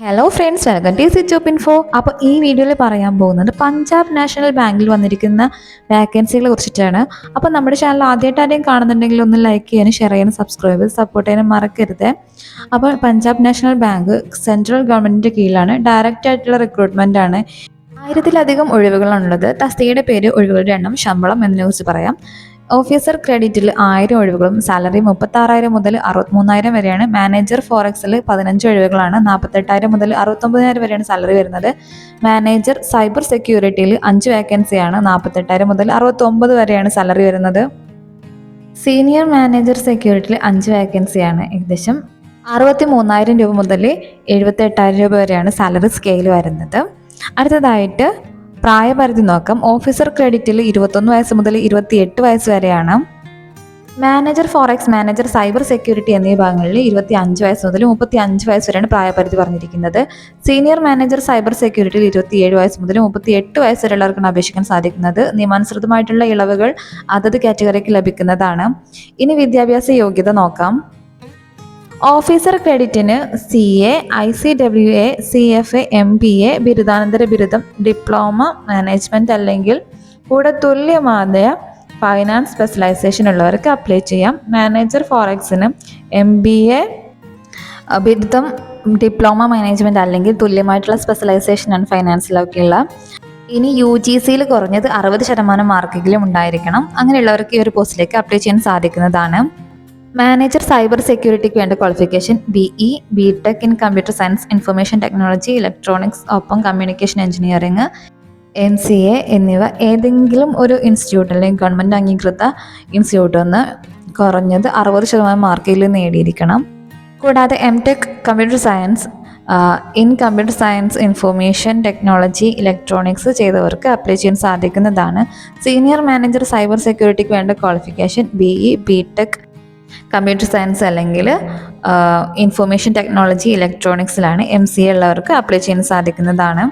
Hello friends, welcome to Switch Off Info. അപ്പോൾ ഈ വീഡിയോയിൽ പറയാൻ പോകുന്നത് പഞ്ചാബ് നാഷണൽ ബാങ്കിൽ വന്നിരിക്കുന്ന വാക്കൻസികളെ കുറിച്ചിട്ടാണ്. അപ്പോൾ നമ്മുടെ ചാനൽ ആദ്യമായിട്ട് ആരെയും കാണുന്നുണ്ടെങ്കിൽ ഒന്ന് ലൈക്ക് ചെയ്യാനും ഷെയർ ചെയ്യാനും സബ്സ്ക്രൈബ് ചെയ്ത് സപ്പോർട്ട് ചെയ്യാനും മറക്കരുത്. അപ്പോൾ പഞ്ചാബ് നാഷണൽ ബാങ്ക് സെൻട്രൽ ഗവൺമെൻറ്റിൻ്റെ കീഴിലാണ്, ഡയറക്റ്റ് ആയിട്ടുള്ള റിക്രൂട്ട്മെൻ്റ് ആണ്. 1000-ലധികം ഒഴിവുകളാണുള്ളത്. തസ്തികയുടെ പേര്, ഒഴിവുകളുടെ എണ്ണം, ശമ്പളം എന്നതിനെ കുറിച്ച് പറയാം. ഓഫീസർ ക്രെഡിറ്റിൽ 1000 ഒഴിവുകളും സാലറി 36,000 മുതൽ 63,000 വരെയാണ്. മാനേജർ ഫോറക്സിൽ 15 ഒഴിവുകളാണ്, 48,000 മുതൽ 69,000 വരെയാണ് സാലറി വരുന്നത്. മാനേജർ സൈബർ സെക്യൂരിറ്റിയിൽ 5 വേക്കൻസിയാണ്, 48,000 മുതൽ 69 വരെയാണ് സാലറി വരുന്നത്. സീനിയർ മാനേജർ സെക്യൂരിറ്റിയിൽ 5 വേക്കൻസിയാണ്, ഏകദേശം 63,000 രൂപ മുതൽ 78,000 രൂപ വരെയാണ് സാലറി സ്കെയിൽ വരുന്നത്. അടുത്തതായിട്ട് പ്രായപരിധി നോക്കാം. ഓഫീസർ ക്രെഡിറ്റിൽ 21 വയസ്സ് മുതൽ 28 വയസ്സ് വരെയാണ്. Manager forex, manager cyber security എന്നീ ഭാഗങ്ങളിൽ 25 വയസ്സ് മുതൽ 35 വയസ്സ് വരെയാണ് പ്രായപരിധി പറഞ്ഞിരിക്കുന്നത്. സീനിയർ മാനേജർ സൈബർ സെക്യൂരിറ്റിയിൽ 27 വയസ്സ് മുതൽ 38 വയസ്സ് വരെയുള്ളവർക്കാണ് അപേക്ഷിക്കാൻ സാധിക്കുന്നത്. നിയമാനുസൃതമായിട്ടുള്ള ഇളവുകൾ അതത് കാറ്റഗറിക്ക് ലഭിക്കുന്നതാണ്. ഇനി വിദ്യാഭ്യാസ യോഗ്യത നോക്കാം. ഓഫീസർ ക്രെഡിറ്റിന് CA, ICWA, CFA, MBA, ബിരുദാനന്തര ബിരുദം, ഡിപ്ലോമ മാനേജ്മെൻറ്റ് അല്ലെങ്കിൽ കൂടെ തുല്യമായ ഫൈനാൻസ് സ്പെഷ്യലൈസേഷൻ ഉള്ളവർക്ക് അപ്ലൈ ചെയ്യാം. മാനേജർ ഫോറക്സിന് MBA ബിരുദം, ഡിപ്ലോമ മാനേജ്മെൻറ്റ് അല്ലെങ്കിൽ തുല്യമായിട്ടുള്ള സ്പെഷ്യലൈസേഷനാണ് ഫൈനാൻസിലൊക്കെയുള്ള. ഇനി UGCയിൽ കുറഞ്ഞത് 60% മാർക്കെങ്കിലും ഉണ്ടായിരിക്കണം. അങ്ങനെയുള്ളവർക്ക് ഈ ഒരു പോസ്റ്റിലേക്ക് അപ്ലൈ ചെയ്യാൻ സാധിക്കുന്നതാണ്. മാനേജർ സൈബർ സെക്യൂരിറ്റിക്ക് വേണ്ട qualification BE, BTech in computer science, information technology, electronics, ഒപ്പം കമ്മ്യൂണിക്കേഷൻ എഞ്ചിനീയറിംഗ്, MCA എന്നിവ ഏതെങ്കിലും ഒരു ഇൻസ്റ്റിറ്റ്യൂട്ട് അല്ലെങ്കിൽ ഗവൺമെൻറ് അംഗീകൃത ഇൻസ്റ്റിറ്റ്യൂട്ടിൽ നിന്ന് കുറഞ്ഞത് 60% മാർക്കെങ്കിലും നേടിയിരിക്കണം. കൂടാതെ MTech computer science in computer science, information technology, electronics ചെയ്തവർക്ക് അപ്ലൈ ചെയ്യാൻ സാധിക്കുന്നതാണ്. സീനിയർ മാനേജർ സൈബർ സെക്യൂരിറ്റിക്ക് വേണ്ട qualification BE, BTech computer science അല്ലെങ്കിൽ ഇൻഫർമേഷൻ ടെക്നോളജി, ഇലക്ട്രോണിക്സിലാണ്. MCA ഉള്ളവർക്ക് അപ്ലൈ ചെയ്യാൻ സാധിക്കുന്നതാണ്.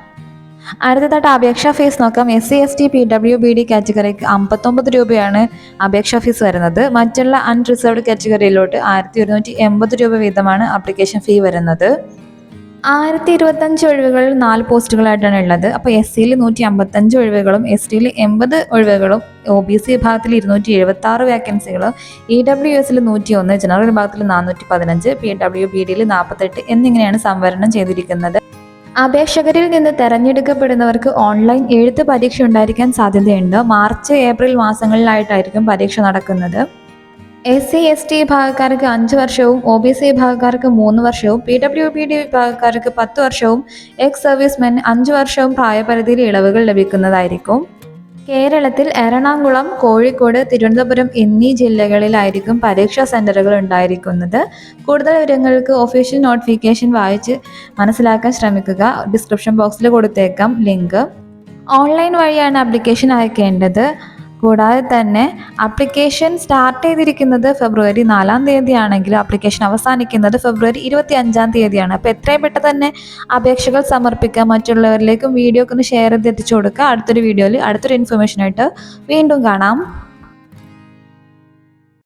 അടുത്തതായിട്ട് അപേക്ഷാ ഫീസ് നോക്കാം. SC, ST, PWBD കാറ്റഗറിക്ക് 59 രൂപയാണ് അപേക്ഷാ ഫീസ് വരുന്നത്. മറ്റുള്ള അൺറിസർവ്ഡ് കാറ്റഗറിയിലോട്ട് 1,180 രൂപ വീതമാണ് ആപ്ലിക്കേഷൻ ഫീ വരുന്നത്. 1025 ഒഴിവുകളിൽ 4 പോസ്റ്റുകളായിട്ടാണ് ഉള്ളത്. അപ്പോൾ SCയിൽ 155 ഒഴിവുകളും STയിൽ 80 ഒഴിവുകളും, OBC വിഭാഗത്തിൽ 276 വേക്കൻസികളും, EWSൽ 101, ജനറൽ വിഭാഗത്തിൽ 415, PWBDയിൽ 48 എന്നിങ്ങനെയാണ് സംവരണം ചെയ്തിരിക്കുന്നത്. അപേക്ഷകരിൽ നിന്ന് തെരഞ്ഞെടുക്കപ്പെടുന്നവർക്ക് ഓൺലൈൻ എഴുത്ത് പരീക്ഷ ഉണ്ടായിരിക്കാൻ സാധ്യതയുണ്ട്. മാർച്ച്, ഏപ്രിൽ മാസങ്ങളിലായിട്ടായിരിക്കും പരീക്ഷ നടക്കുന്നത്. SC, ST വിഭാഗക്കാർക്ക് 5 വർഷവും, OBC വിഭാഗക്കാർക്ക് 3 വർഷവും, PWBD വിഭാഗക്കാർക്ക് 10 വർഷവും, എക്സ് സർവീസ്മെൻ 5 വർഷവും പ്രായപരിധിയിൽ ഇളവുകൾ ലഭിക്കുന്നതായിരിക്കും. കേരളത്തിൽ എറണാകുളം, കോഴിക്കോട്, തിരുവനന്തപുരം എന്നീ ജില്ലകളിലായിരിക്കും പരീക്ഷാ സെന്ററുകൾ ഉണ്ടായിരിക്കുന്നത്. കൂടുതൽ വിവരങ്ങൾക്ക് ഒഫീഷ്യൽ നോട്ടിഫിക്കേഷൻ വായിച്ച് മനസ്സിലാക്കാൻ ശ്രമിക്കുക. ഡിസ്ക്രിപ്ഷൻ ബോക്സിൽ കൊടുത്തേക്കാം ലിങ്ക്. ഓൺലൈൻ വഴിയാണ് ആപ്ലിക്കേഷൻ അയക്കേണ്ടത്. കൂടാതെ തന്നെ ആപ്ലിക്കേഷൻ സ്റ്റാർട്ട് ചെയ്തിരിക്കുന്നത് ഫെബ്രുവരി 4-ാം തീയതി ആണെങ്കിലും ആപ്ലിക്കേഷൻ അവസാനിക്കുന്നത് ഫെബ്രുവരി 25-ാം തീയതിയാണ്. അപ്പോൾ എത്രയും പെട്ടെന്ന് തന്നെ അപേക്ഷകൾ സമർപ്പിക്കുക. മറ്റുള്ളവരിലേക്കും വീഡിയോ ഒക്കെ ഒന്ന് ഷെയർ ചെയ്ത് എത്തിച്ചു കൊടുക്കുക. അടുത്തൊരു വീഡിയോയിൽ അടുത്തൊരു ഇൻഫർമേഷനായിട്ട് വീണ്ടും കാണാം.